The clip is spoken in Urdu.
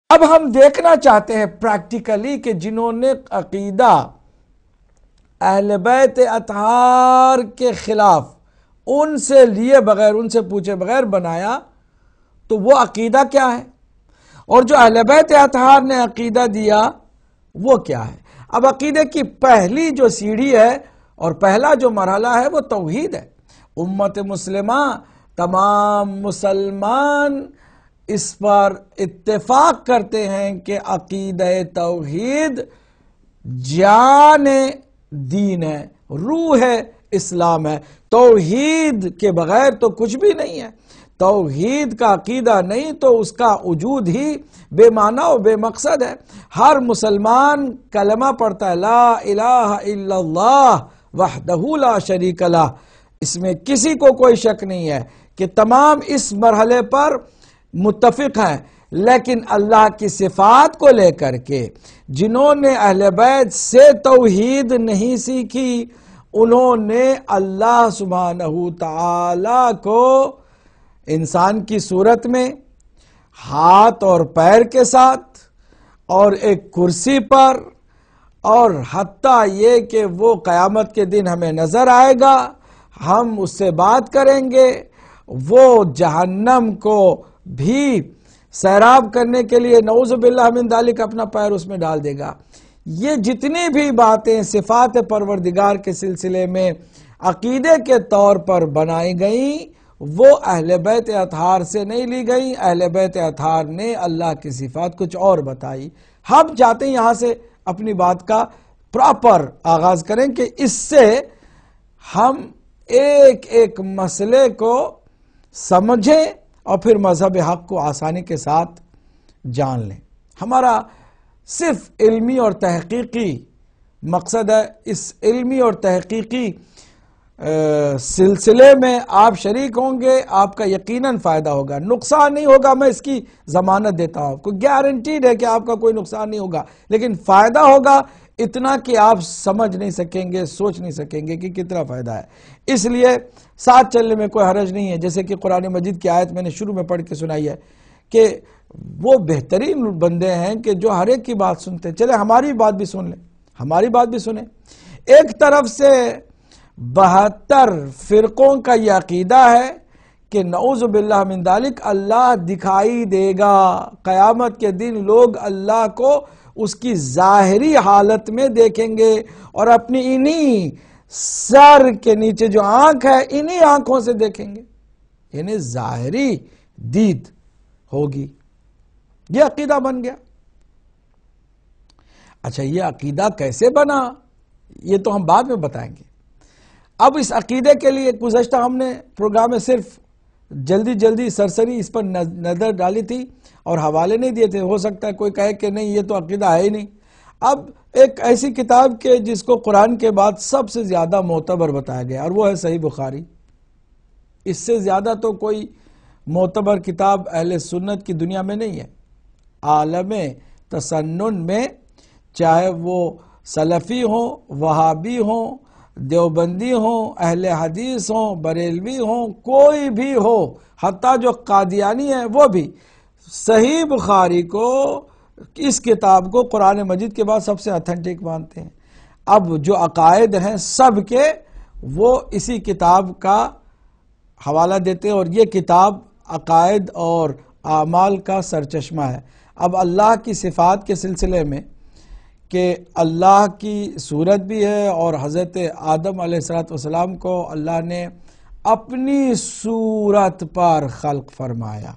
اب ہم دیکھنا چاہتے ہیں پریکٹیکلی کہ جنہوں نے عقیدہ اہل بیت اطہار کے خلاف ان سے لیے بغیر، ان سے پوچھے بغیر بنایا، تو وہ عقیدہ کیا ہے، اور جو اہل بیت اطہار نے عقیدہ دیا وہ کیا ہے۔ اب عقیدے کی پہلی جو سیڑھی ہے اور پہلا جو مرحلہ ہے وہ توحید ہے۔ امت مسلمہ، تمام مسلمان اس پر اتفاق کرتے ہیں کہ عقیدہ توحید جان دین ہے، روح ہے، اسلام ہے۔ توحید کے بغیر تو کچھ بھی نہیں ہے۔ توحید کا عقیدہ نہیں تو اس کا وجود ہی بے معنی و بے مقصد ہے۔ ہر مسلمان کلمہ پڑھتا ہے، لا الہ الا اللہ وحدہ لا شریک لہ، اس میں کسی کو کوئی شک نہیں ہے کہ تمام اس مرحلے پر متفق ہیں، لیکن اللہ کی صفات کو لے کر کے جنہوں نے اہل بیت سے توحید نہیں سیکھی، انہوں نے اللہ سبحانہ تعالی کو انسان کی صورت میں، ہاتھ اور پیر کے ساتھ، اور ایک کرسی پر، اور حتیٰ یہ کہ وہ قیامت کے دن ہمیں نظر آئے گا، ہم اس سے بات کریں گے، وہ جہنم کو بھی سیراب کرنے کے لیے نعوذ باللہ من ذالک اپنا پیر اس میں ڈال دے گا۔ یہ جتنی بھی باتیں صفات پروردگار کے سلسلے میں عقیدے کے طور پر بنائی گئیں، وہ اہل بیت اطہار سے نہیں لی گئیں۔ اہل بیت اطہار نے اللہ کی صفات کچھ اور بتائی۔ ہم چاہتے ہیں یہاں سے اپنی بات کا پراپر آغاز کریں کہ اس سے ہم ایک ایک مسئلے کو سمجھیں اور پھر مذہب حق کو آسانی کے ساتھ جان لیں۔ ہمارا صرف علمی اور تحقیقی مقصد ہے۔ اس علمی اور تحقیقی سلسلے میں آپ شریک ہوں گے، آپ کا یقیناً فائدہ ہوگا، نقصان نہیں ہوگا، میں اس کی ضمانت دیتا ہوں آپ کو، گارنٹیڈ ہے کہ آپ کا کوئی نقصان نہیں ہوگا، لیکن فائدہ ہوگا اتنا کہ آپ سمجھ نہیں سکیں گے، سوچ نہیں سکیں گے کہ کتنا فائدہ ہے۔ اس لیے ساتھ چلنے میں کوئی حرج نہیں ہے۔ جیسے کہ قرآن مجید کی آیت میں نے شروع میں پڑھ کے سنائی ہے کہ وہ بہترین بندے ہیں کہ جو ہر ایک کی بات سنتے ہیں۔ چلے ہماری بات بھی سن لیں، ہماری بات بھی سنیں۔ ایک طرف سے 72 فرقوں کا یہ عقیدہ ہے کہ نعوذ باللہ من ذالک اللہ دکھائی دے گا، قیامت کے دن لوگ اللہ کو اس کی ظاہری حالت میں دیکھیں گے، اور اپنی انہی سر کے نیچے جو آنکھ ہے انہی آنکھوں سے دیکھیں گے، یعنی ظاہری دید ہوگی۔ یہ عقیدہ بن گیا۔ اچھا، یہ عقیدہ کیسے بنا یہ تو ہم بعد میں بتائیں گے۔ اب اس عقیدے کے لیے گزشتہ ہم نے پروگرام میں صرف جلدی سرسری اس پر نظر ڈالی تھی اور حوالے نہیں دیے تھے۔ ہو سکتا ہے کوئی کہے کہ نہیں یہ تو عقیدہ ہے ہی نہیں۔ اب ایک ایسی کتاب کے جس کو قرآن کے بعد سب سے زیادہ معتبر بتایا گیا، اور وہ ہے صحیح بخاری۔ اس سے زیادہ تو کوئی معتبر کتاب اہل سنت کی دنیا میں نہیں ہے۔ عالم تسنن میں چاہے وہ سلفی ہوں، وہابی ہوں، دیوبندی ہوں، اہل حدیث ہوں، بریلوی ہوں، کوئی بھی ہو، حتیٰ جو قادیانی ہیں وہ بھی صحیح بخاری کو، اس کتاب کو قرآن مجید کے بعد سب سے اتھینٹک مانتے ہیں۔ اب جو عقائد ہیں سب کے وہ اسی کتاب کا حوالہ دیتے ہیں، اور یہ کتاب عقائد اور اعمال کا سرچشمہ ہے۔ اب اللہ کی صفات کے سلسلے میں کہ اللہ کی صورت بھی ہے، اور حضرت آدم علیہ السلام کو اللہ نے اپنی صورت پر خلق فرمایا۔